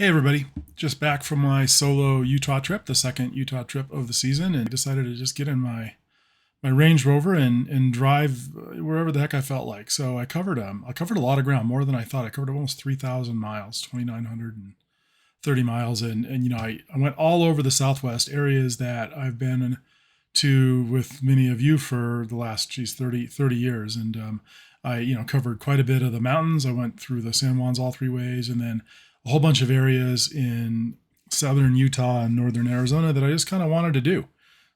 Hey everybody, just back from my solo Utah trip, the second Utah trip of the season, and decided to just get in my Range Rover and drive wherever the heck I felt like. So I covered a lot of ground, more than I thought. I covered almost 3,000 miles, 2,930 miles, and I went all over the Southwest areas that I've been to with many of you for the last 30 years, and I covered quite a bit of the mountains. I went through the San Juans all three ways, and then a whole bunch of areas in southern Utah and northern Arizona that I just kind of wanted to do.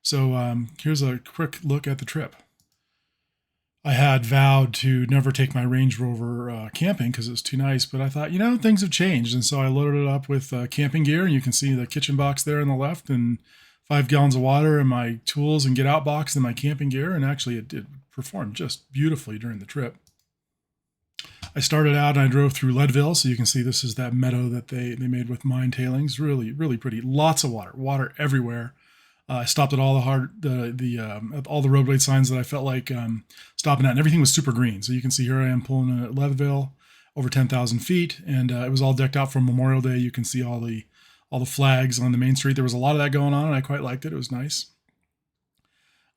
So here's a quick look at the trip. I had vowed to never take my Range Rover camping because it was too nice, but I thought, things have changed. And so I loaded it up with camping gear, and you can see the kitchen box there on the left, and 5 gallons of water, and my tools and get out box, and my camping gear. And actually, it did perform just beautifully during the trip. I started out and I drove through Leadville, so you can see this is that meadow that they made with mine tailings. Really, really pretty. Lots of water everywhere. I stopped at all at all the roadway signs that I felt like stopping at, and everything was super green. So you can see here I am pulling in at Leadville, over 10,000 feet, and it was all decked out for Memorial Day. You can see all the flags on the main street. There was a lot of that going on, and I quite liked it. It was nice.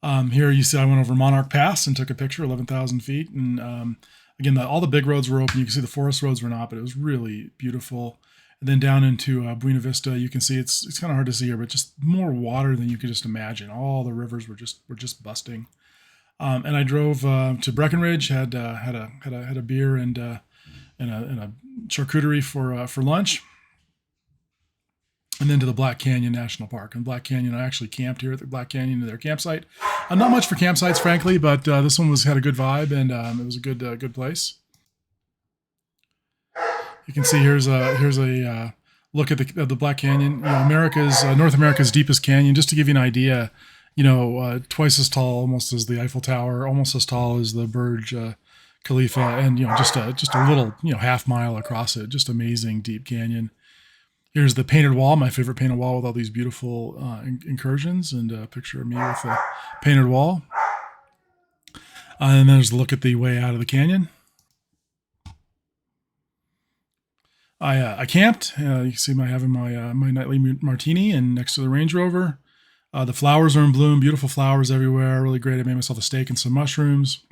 Here you see I went over Monarch Pass and took a picture, 11,000 feet, and again, all the big roads were open. You can see the forest roads were not, but it was really beautiful. And then down into Buena Vista, you can see it's kind of hard to see here, but just more water than you could just imagine. All the rivers were just busting. And I drove to Breckenridge, had a beer and a charcuterie for lunch, and then to the Black Canyon National Park. And Black Canyon, I actually camped here at the Black Canyon, their campsite. Not much for campsites, frankly, but this one had a good vibe, and it was a good place. You can see here's a look at the Black Canyon. North America's deepest canyon. Just to give you an idea, twice as tall almost as the Eiffel Tower, almost as tall as the Burj Khalifa, and just a little half mile across it. Just amazing deep canyon. Here's the painted wall, my favorite painted wall with all these beautiful incursions, and a picture of me with a painted wall. And then there's a look at the way out of the canyon. I camped. You can see having my nightly martini, and next to the Range Rover. The flowers are in bloom, beautiful flowers everywhere, really great. I made myself a steak and some mushrooms.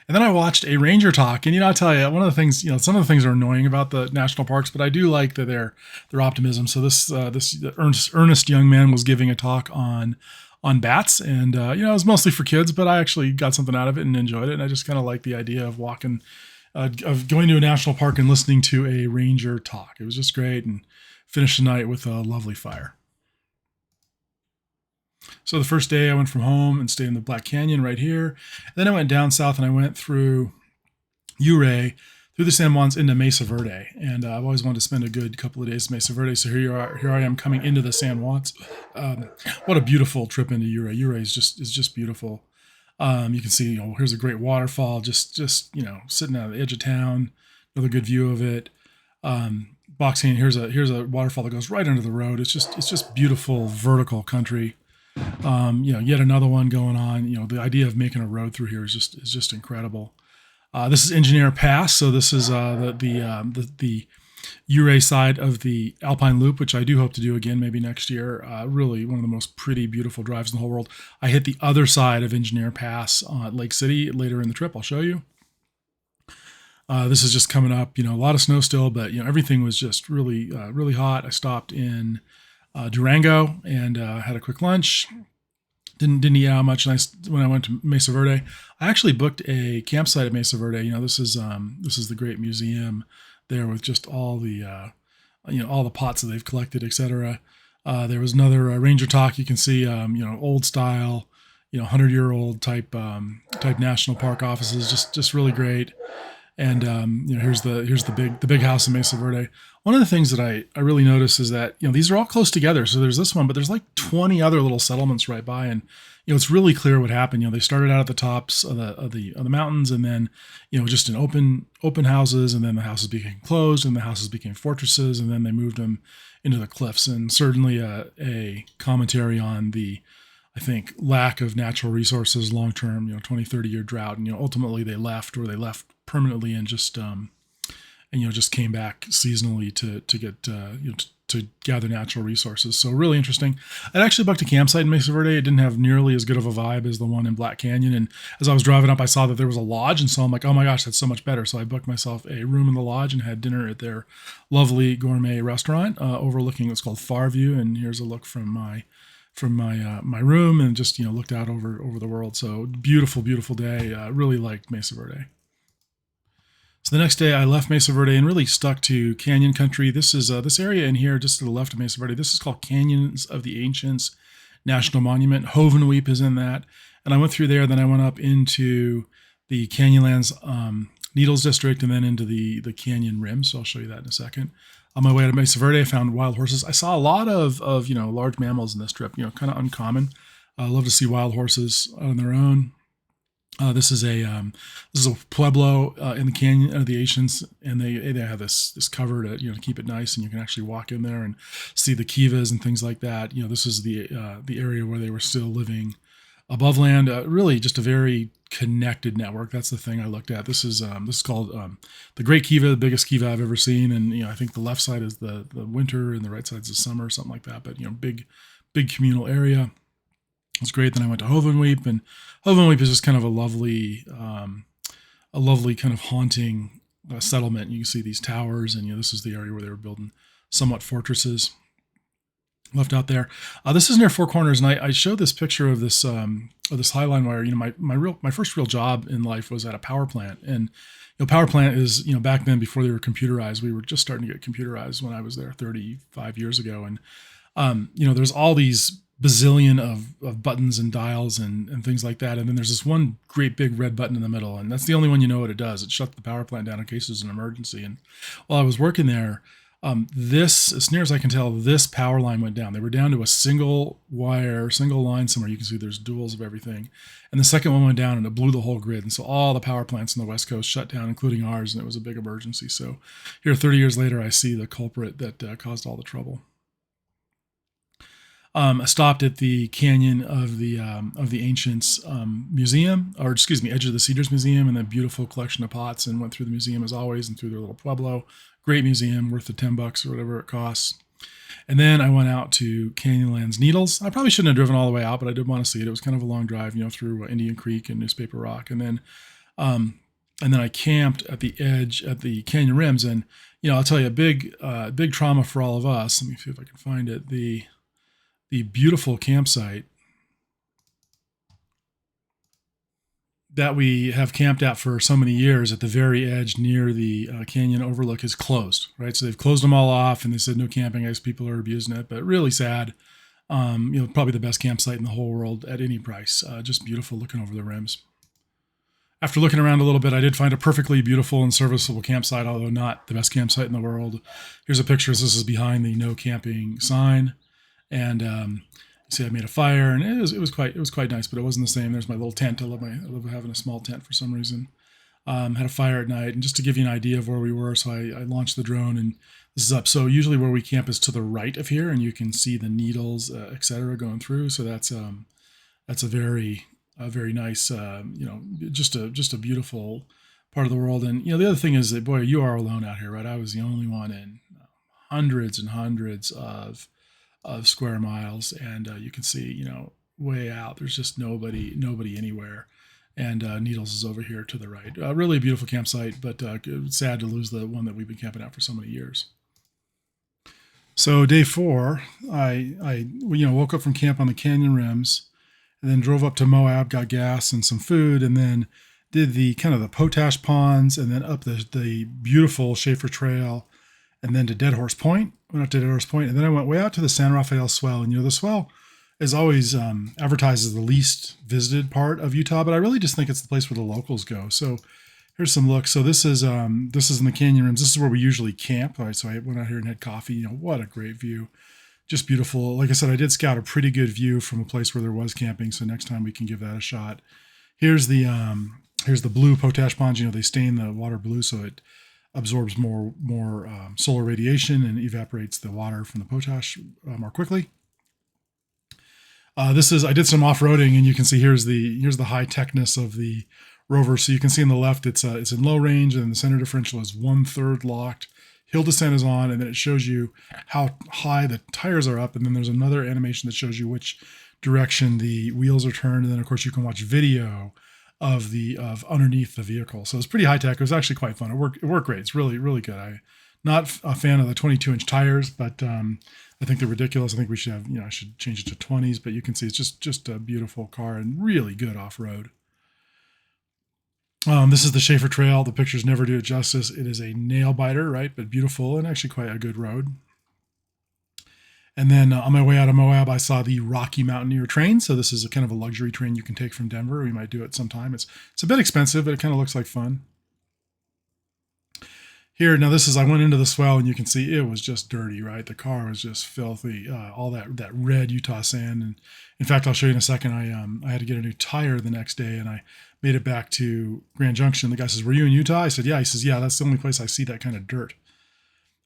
And then I watched a ranger talk, and I'll tell you, one of the things, some of the things are annoying about the national parks, but I do like their optimism. So this earnest young man was giving a talk on bats, and it was mostly for kids, but I actually got something out of it and enjoyed it. And I just kind of like the idea of walking, of going to a national park and listening to a ranger talk. It was just great, and finished the night with a lovely fire. So the first day I went from home and stayed in the Black Canyon right here. And then I went down south and I went through Ouray, through the San Juans into Mesa Verde. And I've always wanted to spend a good couple of days in Mesa Verde. So here I am coming into the San Juans. What a beautiful trip into Ouray. Ouray is just beautiful. You can see, here's a great waterfall, just sitting at the edge of town. Another good view of it. Boxing, here's a waterfall that goes right under the road. It's just beautiful vertical country. Yet another one going on. The idea of making a road through here is just incredible. This is Engineer Pass, so this is the Ouray side of the Alpine Loop, which I do hope to do again maybe next year. Really one of the most pretty, beautiful drives in the whole world. I hit the other side of Engineer Pass at Lake City later in the trip. I'll show you. This is just coming up. A lot of snow still, but everything was just really really hot. I stopped in Durango and had a quick lunch. Didn't eat out much. And when I went to Mesa Verde, I actually booked a campsite at Mesa Verde. This is the great museum there with just all the all the pots that they've collected, etc. There was another ranger talk. You can see old style, 100-year-old type national park offices. Just really great. And here's the big house in Mesa Verde. One of the things that I really notice is that these are all close together. So there's this one, but there's like 20 other little settlements right by, and it's really clear what happened. They started out at the tops of the mountains, and then just in open houses, and then the houses became closed, and the houses became fortresses, and then they moved them into the cliffs. And certainly a commentary on the, I think, lack of natural resources long term. 20, 30-year drought, and ultimately they left permanently, and just and just came back seasonally to get to gather natural resources. So really interesting. I'd actually booked a campsite in Mesa Verde. It didn't have nearly as good of a vibe as the one in Black Canyon. And as I was driving up, I saw that there was a lodge, and so I'm like, oh my gosh, that's so much better. So I booked myself a room in the lodge and had dinner at their lovely gourmet restaurant overlooking what's called Far View. And here's a look from my room, and just looked out over the world. So beautiful day. Really liked Mesa Verde. So the next day I left Mesa Verde and really stuck to canyon country. This is this area in here just to the left of Mesa Verde. This is called Canyons of the Ancients National Monument. Hovenweep is in that. And I went through there, then I went up into the Canyonlands Needles District, and then into the canyon rim. So I'll show you that in a second. On my way to Mesa Verde, I found wild horses. I saw a lot of large mammals in this trip, kind of uncommon. I love to see wild horses on their own. This is a pueblo in the canyon of the Ancients, and they have this cover to keep it nice, and you can actually walk in there and see the kivas and things like that. This is the area where they were still living above land. Really, just a very connected network. That's the thing I looked at. This is called the Great Kiva, the biggest kiva I've ever seen, and I think the left side is the winter and the right side is the summer, something like that. But big communal area. It's great. Then I went to Hovenweep, and Hovenweep is just kind of a lovely kind of haunting settlement. You can see these towers, and this is the area where they were building somewhat fortresses left out there. This is near Four Corners, and I showed this picture of this Highline wire. My first real job in life was at a power plant, and power plant is back then, before they were computerized. We were just starting to get computerized when I was there 35 years ago, and there's all these bazillion of buttons and dials and things like that. And then there's this one great big red button in the middle, and that's the only one what it does. It shuts the power plant down in case there's an emergency. And while I was working there, as near as I can tell, this power line went down. They were down to a single line somewhere. You can see there's duals of everything. And the second one went down, and it blew the whole grid. And so all the power plants on the West Coast shut down, including ours, and it was a big emergency. So here, 30 years later, I see the culprit that caused all the trouble. I stopped at the Canyon of the Ancients Museum, or excuse me, Edge of the Cedars Museum, and the beautiful collection of pots, and went through the museum as always, and through their little pueblo. Great museum, worth the $10 or whatever it costs. And then I went out to Canyonlands Needles. I probably shouldn't have driven all the way out, but I did want to see it. It was kind of a long drive, through Indian Creek and Newspaper Rock, and then I camped at the edge at the canyon rims. And I'll tell you, a big trauma for all of us. Let me see if I can find it. The beautiful campsite that we have camped at for so many years at the very edge near the canyon overlook is closed, right? So they've closed them all off, and they said no camping as people are abusing it, but really sad. Probably the best campsite in the whole world at any price. Just beautiful looking over the rims. After looking around a little bit, I did find a perfectly beautiful and serviceable campsite, although not the best campsite in the world. Here's a picture. This is behind the no camping sign. And you see, I made a fire, and it was quite nice, but it wasn't the same. There's my little tent. I love having a small tent for some reason. Had a fire at night, and just to give you an idea of where we were, so I launched the drone, and this is up. So usually where we camp is to the right of here, and you can see the needles, etc., going through. So that's a very nice, just a beautiful part of the world. And the other thing is that, boy, you are alone out here, right? I was the only one in hundreds and hundreds of square miles, and you can see way out there's just nobody anywhere, and Needles is over here to the right. Really a beautiful campsite, but sad to lose the one that we've been camping out for so many years. So day 4, I woke up from camp on the canyon rims, and then drove up to Moab, got gas and some food, and then did the kind of the potash ponds, and then up the beautiful Schaefer Trail, and then to Dead Horse Point. Went up to Dead Horse Point, and then I went way out to the San Rafael Swell. And the swell is always advertised as the least visited part of Utah, but I really just think it's the place where the locals go. So here's some looks. So this is in the canyon rims. This is where we usually camp. All right, so I went out here and had coffee. What a great view. Just beautiful. Like I said, I did scout a pretty good view from a place where there was camping, so next time we can give that a shot. Here's the blue potash ponds. They stain the water blue so it absorbs more solar radiation and evaporates the water from the potash more quickly. I did some off-roading, and you can see here's the high techness of the rover. So you can see on the left, it's in low range, and the center differential is 1/3 locked. Hill descent is on, and then it shows you how high the tires are up. And then there's another animation that shows you which direction the wheels are turned. And then of course you can watch video of underneath the vehicle. So it's pretty high tech. It was actually quite fun. It worked great. It's really, really good. I'm not a fan of the 22-inch tires, but I think they're ridiculous. I think we should have, I should change it to 20s, but you can see it's just a beautiful car and really good off-road. This is the Schaefer Trail. The pictures never do it justice. It is a nail biter, right? But beautiful and actually quite a good road. And then on my way out of Moab, I saw the Rocky Mountaineer train. So this is a kind of a luxury train you can take from Denver. We might do it sometime. It's a bit expensive, but it kind of looks like fun. Here, now I went into the swell and you can see it was just dirty, right? The car was just filthy, all that red Utah sand. And in fact, I'll show you in a second, I had to get a new tire the next day and I made it back to Grand Junction. The guy says, "Were you in Utah?" I said, "Yeah." He says, "Yeah, that's the only place I see that kind of dirt."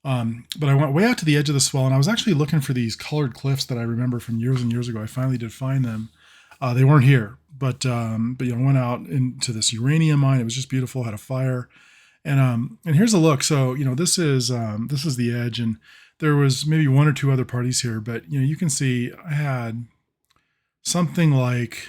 But I went way out to the edge of the swell and I was actually looking for these colored cliffs that I remember from years and years ago. I finally did find them. They weren't here, but I went out into this uranium mine. It was just beautiful, had a fire. And here's a look. So, this is the edge, and there was maybe one or two other parties here, but you can see I had something like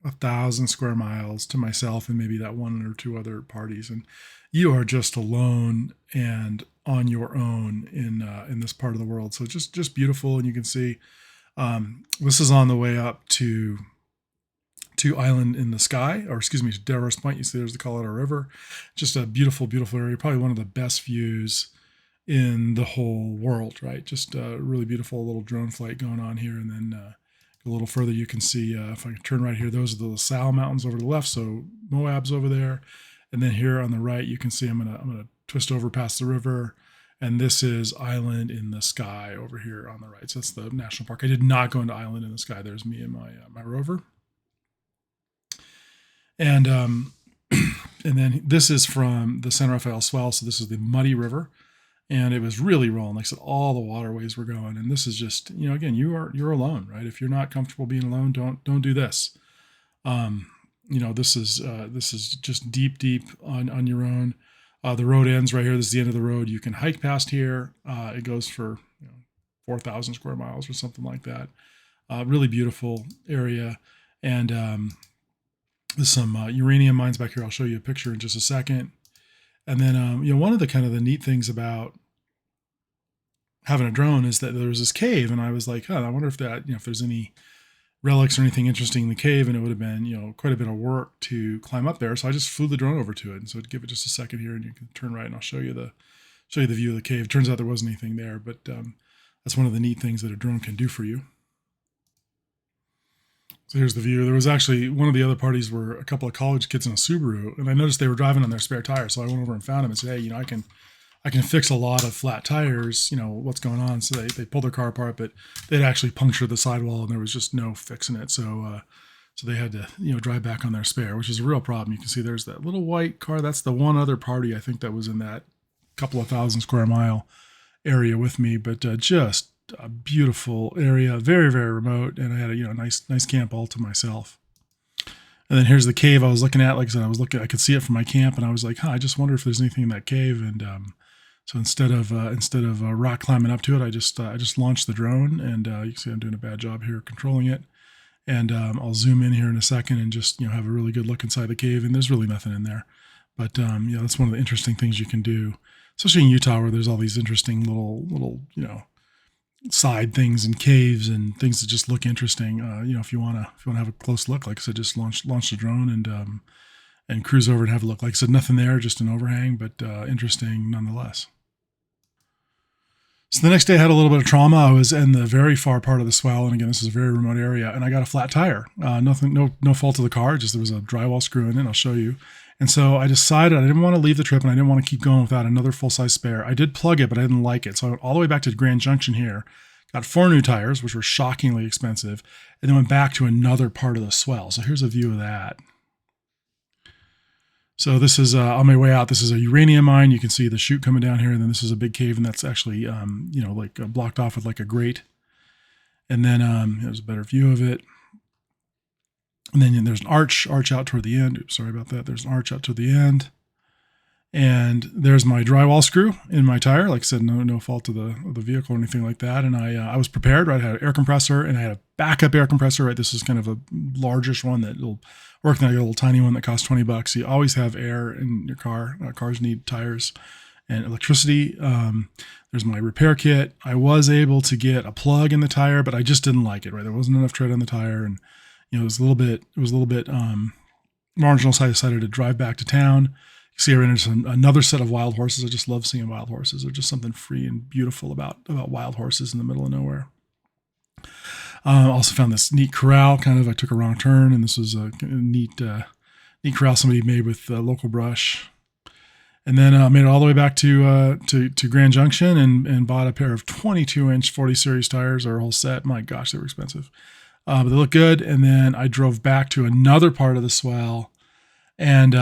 1,000 square miles to myself and maybe that one or two other parties. And you are just alone and on your own in this part of the world. So just beautiful. And you can see, this is on the way up to Island in the Sky, or excuse me, to Devil's Point. You see there's the Colorado River. Just a beautiful, beautiful area. Probably one of the best views in the whole world, right? Just a really beautiful little drone flight going on here. And then a little further, you can see, if I can turn right here, those are the LaSalle Mountains over to the left. So Moab's over there. And then here on the right, you can see I'm gonna twist over past the river. And this is Island in the Sky over here on the right. So that's the national park. I did not go into Island in the Sky. There's me and my rover. And and then this is from the San Rafael Swell. So this is the Muddy River, and it was really rolling. Like I said, all the waterways were going. And this is just, again, you're alone, right? If you're not comfortable being alone, don't do this. This is just deep on your own. The road ends right here. This is the end of the road. You can hike past here. It goes for 4,000 square miles or something like that. Really beautiful area. And there's some uranium mines back here. I'll show you a picture in just a second. And then, one of the kind of the neat things about having a drone is that there was this cave, and I was like, I wonder if that, if there's any relics or anything interesting in the cave, and it would have been, quite a bit of work to climb up there. So I just flew the drone over to it. And so I'd give it just a second here, and you can turn right, and I'll show you the view of the cave. Turns out there wasn't anything there, but that's one of the neat things that a drone can do for you. So here's the view. There was actually one of the other parties were a couple of college kids in a Subaru, and I noticed they were driving on their spare tire. So I went over and found them and said, "Hey, I can fix a lot of flat tires. What's going on?" So they pulled their car apart, but they'd actually punctured the sidewall, and there was just no fixing it. So they had to drive back on their spare, which is a real problem. You can see there's that little white car. That's the one other party I think that was in that couple of 1,000 square mile area with me, but just a beautiful area, very, very remote, and I had a nice camp all to myself. And then here's the cave I was looking at. Like I said, I could see it from my camp, and I was like, I just wonder if there's anything in that cave. And so instead of rock climbing up to it, I just launched the drone, and you can see I'm doing a bad job here controlling it. And I'll zoom in here in a second and just have a really good look inside the cave, and there's really nothing in there. But that's one of the interesting things you can do, especially in Utah, where there's all these interesting little side things and caves and things that just look interesting. If you want to have a close look, like I said, just launch the drone and cruise over and have a look. Like I said, nothing there, just an overhang, but interesting nonetheless. So the next day I had a little bit of trauma. I was in the very far part of the swell, and again, this is a very remote area, and I got a flat tire. No fault of the car, just there was a drywall screw in it. I'll show you. And so I decided I didn't want to leave the trip, and I didn't want to keep going without another full-size spare. I did plug it, but I didn't like it. So I went all the way back to Grand Junction here, got 4 new tires, which were shockingly expensive, and then went back to another part of the swell. So here's a view of that. So this is on my way out. This is a uranium mine. You can see the chute coming down here, and then this is a big cave, and that's actually blocked off with like a grate. And then there's a better view of it. And then there's an arch out toward the end. Oops, sorry about that. There's an arch out toward the end. And there's my drywall screw in my tire. Like I said, no fault of the vehicle or anything like that. And I was prepared, right? I had an air compressor and I had a backup air compressor, right? This is kind of a largish one that will work, not a little tiny one that costs $20. You always have air in your car. Cars need tires and electricity. There's my repair kit. I was able to get a plug in the tire, but I just didn't like it, right? There wasn't enough tread on the tire. And, it was a little bit marginal, so I decided to drive back to town. You see, I ran into another set of wild horses. I just love seeing wild horses. There's just something free and beautiful about wild horses in the middle of nowhere. Also found this neat corral. I took a wrong turn, and this was a neat corral somebody made with local brush. And then I made it all the way back to Grand Junction and bought a pair of 22-inch 40 series tires, or a whole set. My gosh, they were expensive. But they look good. And then I drove back to another part of the swell. And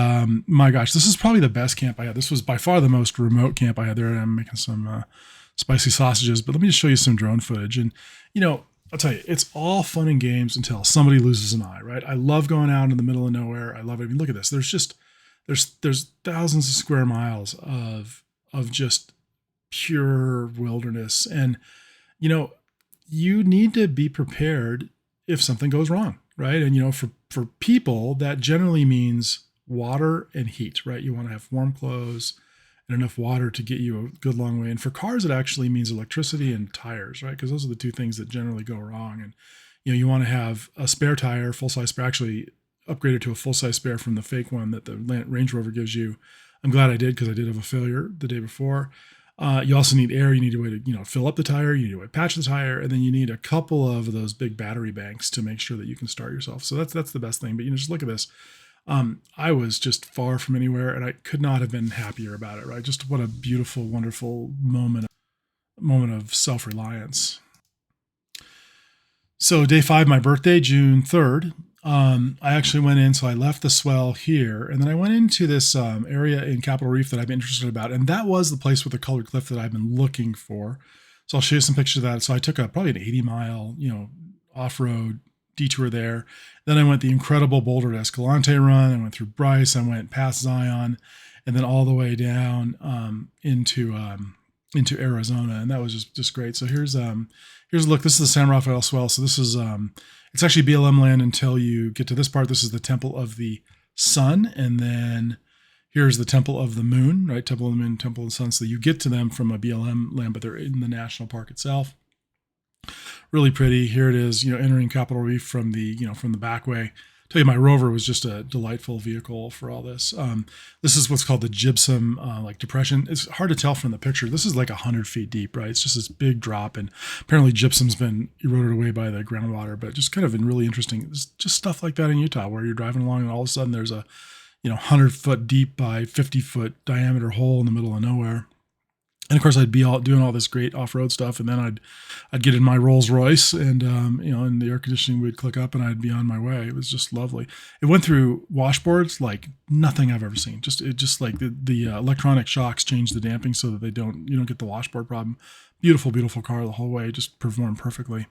my gosh, this is probably the best camp I had. This was by far the most remote camp I had there. And I'm making some spicy sausages. But let me just show you some drone footage. And, I'll tell you, it's all fun and games until somebody loses an eye, right? I love going out in the middle of nowhere. I love it. I mean, look at this. There's thousands of square miles of just pure wilderness. And, you need to be prepared if something goes wrong, right? And, for people, that generally means water and heat, right? You want to have warm clothes and enough water to get you a good long way. And for cars, it actually means electricity and tires, right? Because those are the two things that generally go wrong. And, you want to have a spare tire, full-size spare, actually upgraded to a full-size spare from the fake one that the Range Rover gives you. I'm glad I did, because I did have a failure the day before. You also need air. You need a way to, fill up the tire. You need a way to patch the tire, and then you need a couple of those big battery banks to make sure that you can start yourself. So that's the best thing. But just look at this. I was just far from anywhere, and I could not have been happier about it. Right? Just what a beautiful, wonderful moment of self-reliance. So day 5, my birthday, June 3rd. I actually went in, so I left the swell here, and then I went into this area in Capitol Reef that I've been interested about, and that was the place with the colored cliff that I've been looking for. So I'll show you some pictures of that. So I took probably an 80-mile, off-road detour there. Then I went the incredible Boulder to Escalante run. I went through Bryce. I went past Zion, and then all the way down into Arizona, and that was just great. So here's a look. This is the San Rafael swell. So this is it's actually BLM land until you get to this part. This is the Temple of the Sun, and then here's the Temple of the Moon, right? Temple of the Moon, Temple of the Sun. So you get to them from a BLM land, but they're in the national park itself. Really pretty. Here it is, entering Capitol Reef from the back way. Tell you, my Rover was just a delightful vehicle for all this. This is what's called the gypsum depression. It's hard to tell from the picture. This is like 100 feet deep, right? It's just this big drop, and apparently gypsum's been eroded away by the groundwater. But just kind of been really interesting. It's just stuff like that in Utah, where you're driving along and all of a sudden there's a 100-foot deep by 50-foot diameter hole in the middle of nowhere. And of course, I'd be doing all this great off-road stuff, and then I'd get in my Rolls Royce, and and the air conditioning would click up, and I'd be on my way. It was just lovely. It went through washboards like nothing I've ever seen. Just like the electronic shocks changed the damping so that you don't get the washboard problem. Beautiful, beautiful car the whole way. Just performed perfectly.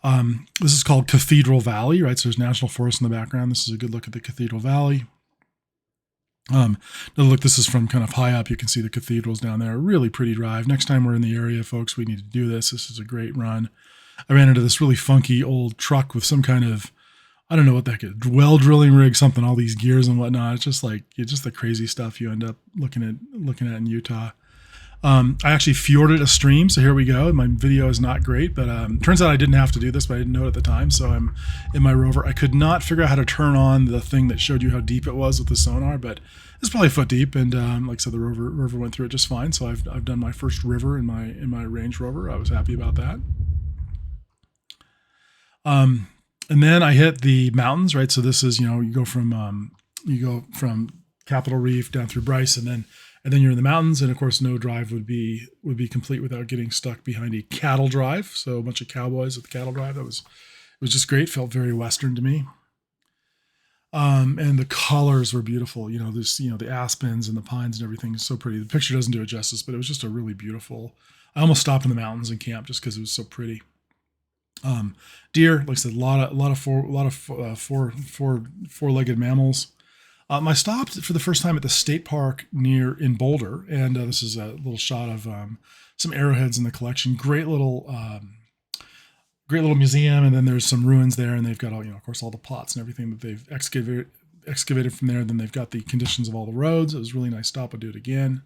This is called Cathedral Valley, right? So there's National Forest in the background. This is a good look at the Cathedral Valley. Look, this is from kind of high up. You can see the cathedrals down there. Really pretty drive. Next time we're in the area, folks, we need to do this. This is a great run. I ran into this really funky old truck with some kind of, I don't know what the heck, well drilling rig, something, all these gears and whatnot. It's just the crazy stuff you end up looking at in Utah. I actually fjorded a stream, so here we go. My video is not great, but turns out I didn't have to do this, but I didn't know it at the time, so I'm in my Rover. I could not figure out how to turn on the thing that showed you how deep it was with the sonar, but it's probably a foot deep, and like I said, the Rover went through it just fine, so I've done my first river in my Range Rover. I was happy about that. And then I hit the mountains, right? So this is, you go from Capitol Reef down through Bryce, and then you're in the mountains, and of course, no drive would be complete without getting stuck behind a cattle drive. So a bunch of cowboys at the cattle drive. It was just great. Felt very Western to me. And the colors were beautiful. The aspens and the pines and everything is so pretty. The picture doesn't do it justice, but it was just a really beautiful. I almost stopped in the mountains and camped just because it was so pretty. Um, Deer, like I said, four-legged mammals. I stopped for the first time at the state park near in Boulder, and this is a little shot of some arrowheads in the collection. Great little museum, and then there's some ruins there, and they've got all, of course, all the plots and everything that they've excavated from there. Then they've got the conditions of all the roads. It was really nice. Stop and do it again.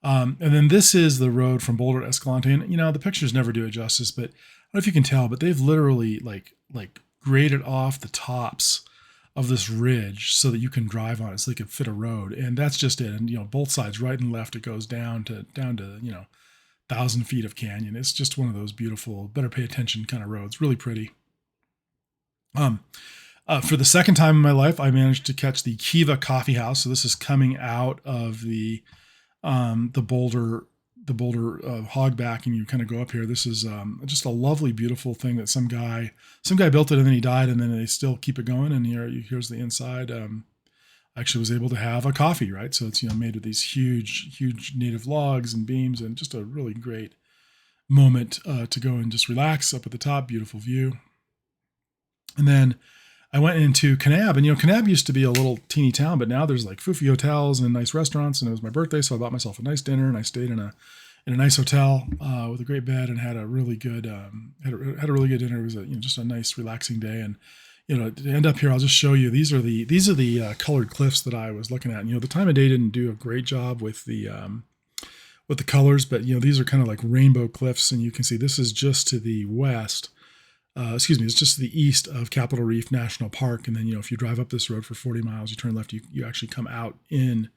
And then this is the road from Boulder to Escalante, and the pictures never do it justice, but I don't know if you can tell, but they've literally like graded off the tops of this ridge so that you can drive on it, so they can fit a road, and that's just it. And both sides, right and left, it goes down to 1,000 feet of canyon. It's just one of those beautiful, better pay attention kind of roads. Really pretty. Um, for the second time in my life, I managed to catch the Kiva Coffee House. So this is coming out of the Boulder hogback, and you kind of go up here. This is just a lovely, beautiful thing that some guy built it, and then he died, and then they still keep it going. And here's the inside. I actually was able to have a coffee, right? So it's made of these huge native logs and beams, and just a really great moment to go and just relax up at the top. Beautiful view. And then I went into Kanab, and Kanab used to be a little teeny town, but now there's like foofy hotels and nice restaurants. And it was my birthday, so I bought myself a nice dinner, and I stayed in a nice hotel with a great bed, and had a really good had a really good dinner. It was just a nice relaxing day. And to end up here, I'll just show you. These are the colored cliffs that I was looking at. And, the time of day didn't do a great job with the colors, but these are kind of like rainbow cliffs, and you can see this is just to the west. It's just to the east of Capitol Reef National Park. And then, if you drive up this road for 40 miles, you turn left, you actually come out in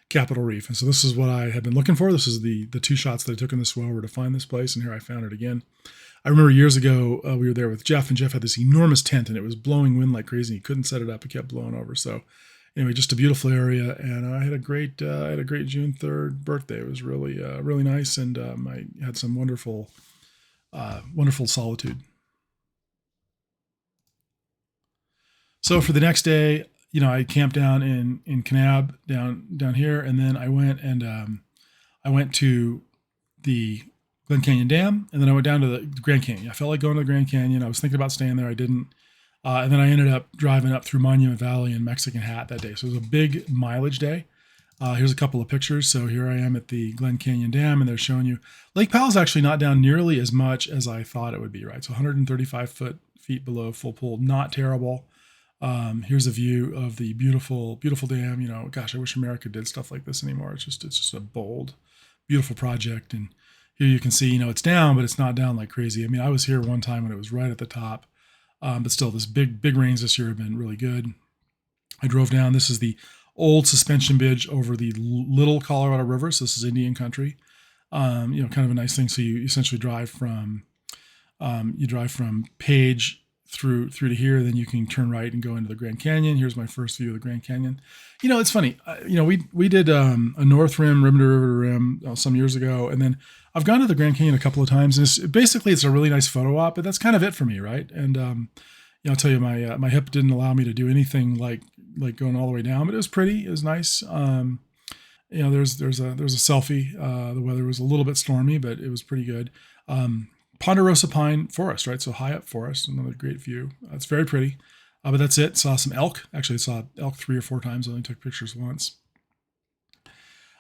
Capitol Reef. And so this is what I had been looking for. This is the two shots that I took in the swell to find this place. And here I found it again. I remember years ago, we were there with Jeff, and Jeff had this enormous tent, and it was blowing wind like crazy. He couldn't set it up. It kept blowing over. So anyway, just a beautiful area. And I had a great June 3rd birthday. It was really nice. And I had some wonderful solitude. So for the next day, I camped down in Kanab down here, and then I went to the Glen Canyon Dam, and then I went down to the Grand Canyon. I felt like going to the Grand Canyon. I was thinking about staying there. I didn't. And then I ended up driving up through Monument Valley and Mexican Hat that day. So it was a big mileage day. Here's a couple of pictures. So here I am at the Glen Canyon Dam, and they're showing you Lake Powell's actually not down nearly as much as I thought it would be, right? So 135 feet below full pool, not terrible. Here's a view of the beautiful dam. Gosh, I wish America did stuff like this anymore. It's just a bold, beautiful project. And here you can see, it's down, but it's not down like crazy. I mean, I was here one time when it was right at the top, but still, this big rains this year have been really good. I drove down. This is the old suspension bridge over the Little Colorado River. So this is Indian country. Kind of a nice thing. So you essentially drive from Page through to here, then you can turn right and go into the Grand Canyon. Here's my first view of the Grand Canyon. It's funny. We did a north rim to river to rim some years ago, and then I've gone to the Grand Canyon a couple of times. And it's a really nice photo op, but that's kind of it for me, right? And I'll tell you, my hip didn't allow me to do anything like going all the way down, but it was pretty. It was nice. There's a selfie. The weather was a little bit stormy, but it was pretty good. Ponderosa Pine Forest, right? So high up forest, another great view. It's very pretty. But that's it. Saw some elk. Actually, I saw elk 3 or 4 times. I only took pictures once.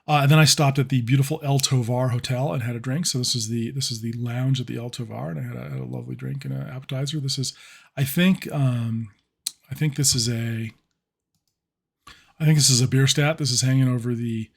And then I stopped at the beautiful El Tovar Hotel and had a drink. So this is the lounge at the El Tovar, and I had a lovely drink and an appetizer. This is, I think this is a Bierstadt. This is hanging over the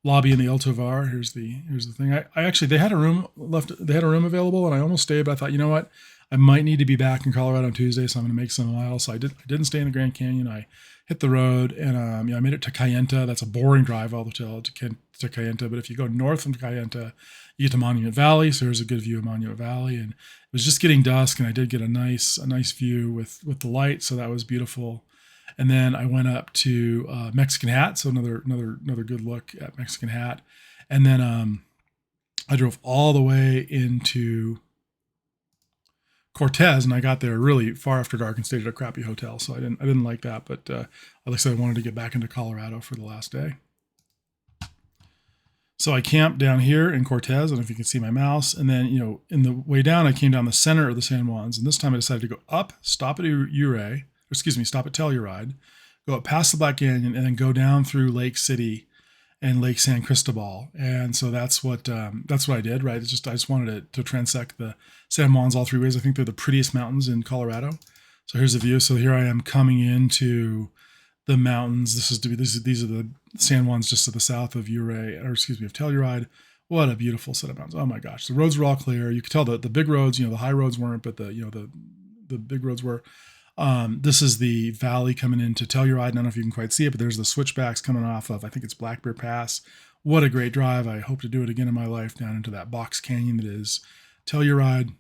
lobby in the El Tovar. Here's the thing. I actually, they had a room available, and I almost stayed, but I thought, you know what, I might need to be back in Colorado on Tuesday, so I'm going to make some miles. So I didn't stay in the Grand Canyon. I hit the road, and I made it to Kayenta. That's a boring drive all the way to Kayenta, but if you go north from Kayenta, you get to Monument Valley. So there's a good view of Monument Valley, and it was just getting dusk, and I did get a nice view with the light, so that was beautiful. And then I went up to Mexican Hat, so another good look at Mexican Hat. And then I drove all the way into Cortez, and I got there really far after dark and stayed at a crappy hotel. So I didn't like that, but like I said, I wanted to get back into Colorado for the last day. So I camped down here in Cortez. I don't know if you can see my mouse. And then, in the way down, I came down the center of the San Juans. And this time I decided to go up, stop at stop at Telluride, go up past the Black Canyon, and then go down through Lake City and Lake San Cristobal. And so that's what I did, right? I just wanted to transect the San Juans all three ways. I think they're the prettiest mountains in Colorado. So here's the view. So here I am coming into the mountains. These are the San Juans just to the south of of Telluride. What a beautiful set of mountains. Oh my gosh. The roads were all clear. You could tell the big roads, the high roads weren't, but the big roads were. This is the valley coming into Telluride. I don't know if you can quite see it, but there's the switchbacks coming off of, I think it's Black Bear Pass. What a great drive. I hope to do it again in my life down into that box canyon that is Telluride.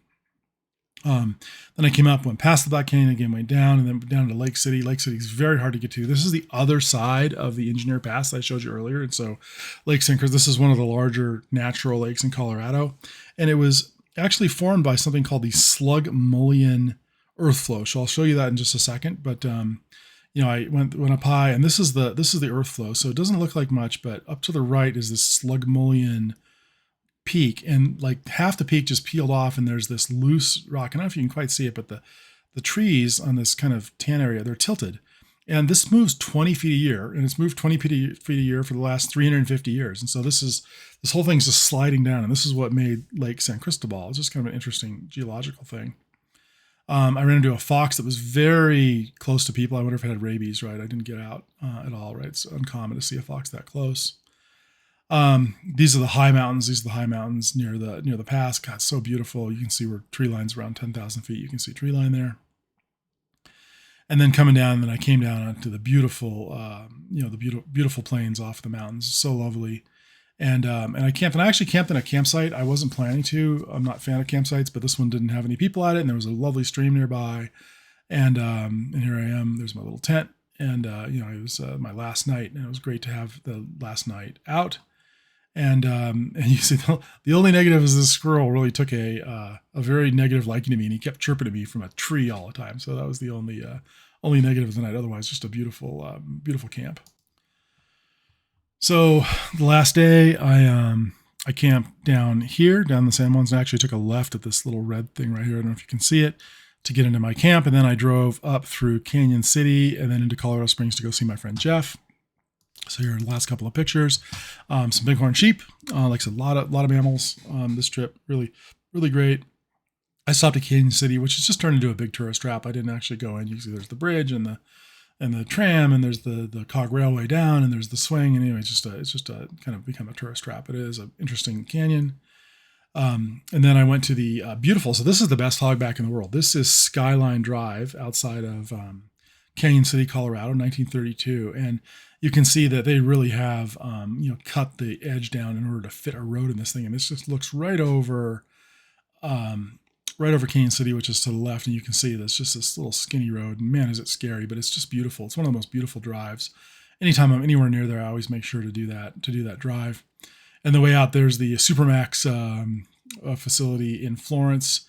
Then I came up, went past the Black Canyon again, went down, and then down to Lake City. Lake City is very hard to get to. This is the other side of the Engineer Pass that I showed you earlier. And so Lake St. Clair, this is one of the larger natural lakes in Colorado. And it was actually formed by something called the Slug Mullion earth flow. So I'll show you that in just a second. But I went up high, and this is the earth flow. So it doesn't look like much, but up to the right is this Slug Mullion peak, and like half the peak just peeled off, and there's this loose rock. I don't know if you can quite see it, but the trees on this kind of tan area, they're tilted. And this moves 20 feet a year, and it's moved 20 feet a year for the last 350 years. And so this whole thing's just sliding down, and this is what made Lake San Cristobal. It's just kind of an interesting geological thing. I ran into a fox that was very close to people. I wonder if it had rabies, right? I didn't get out at all, right? It's uncommon to see a fox that close. These are the high mountains. These are the high mountains near the pass. God, so beautiful. You can see where tree line's around 10,000 feet. You can see tree line there. And then coming down, and then I came down onto the beautiful, beautiful plains off the mountains. So lovely. And I camped, and I actually camped in a campsite. I wasn't planning to. I'm not a fan of campsites, but this one didn't have any people at it, and there was a lovely stream nearby. And here I am. There's my little tent, and it was my last night, and it was great to have the last night out. And you see, the only negative is this squirrel really took a very negative liking to me, and he kept chirping at me from a tree all the time. So that was the only negative of the night. Otherwise, just a beautiful camp. So the last day, I camped down here, down the San Juans, and actually took a left at this little red thing right here. I don't know if you can see it, to get into my camp. And then I drove up through Canyon City and then into Colorado Springs to go see my friend Jeff. So here are the last couple of pictures. Some bighorn sheep, like I said, a lot of mammals. This trip, really, really great. I stopped at Canyon City, which has just turned into a big tourist trap. I didn't actually go in. You see there's the bridge and the tram, and there's the cog railway down, and there's the swing. And anyway, it's just a kind of become a tourist trap. It is an interesting canyon. And then I went to the beautiful, so this is the best hogback in the world. This is Skyline Drive outside of Canyon City, Colorado, 1932. And you can see that they really have, cut the edge down in order to fit a road in this thing. And this just looks right over Canyon City, which is to the left. And you can see there's just this little skinny road. And man, is it scary, but it's just beautiful. It's one of the most beautiful drives. Anytime I'm anywhere near there, I always make sure to do that drive. And the way out, there's the Supermax facility in Florence.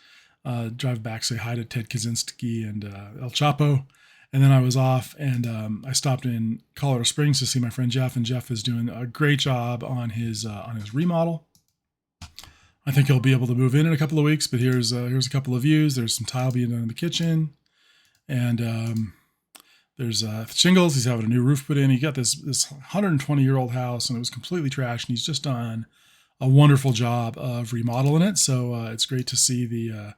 Drive back, say hi to Ted Kaczynski and El Chapo. And then I was off, and I stopped in Colorado Springs to see my friend Jeff, and Jeff is doing a great job on his remodel. I think he'll be able to move in a couple of weeks, but here's a couple of views. There's some tile being done in the kitchen, and there's shingles. He's having a new roof put in. He got this 120-year-old house, and it was completely trashed, and he's just done a wonderful job of remodeling it. So it's great to see the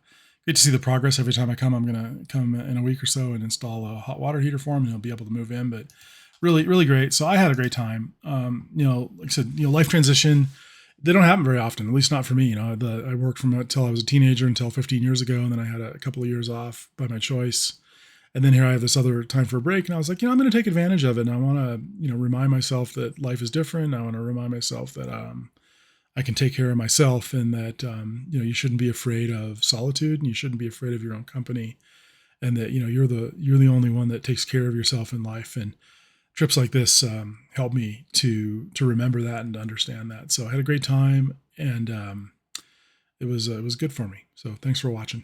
progress. Every time I come, I'm going to come in a week or so and install a hot water heater for him, and he'll be able to move in. But really, really great. So I had a great time. Like I said, life transition, they don't happen very often, at least not for me. I worked from until I was a teenager until 15 years ago, and then I had a couple of years off by my choice. And then here I have this other time for a break, and I was like, I'm going to take advantage of it. And I want to, remind myself that life is different. I want to remind myself that I can take care of myself, and that you shouldn't be afraid of solitude, and you shouldn't be afraid of your own company, and that you're the only one that takes care of yourself in life. And trips like this help me to remember that and to understand that. So I had a great time, and it was good for me. So thanks for watching.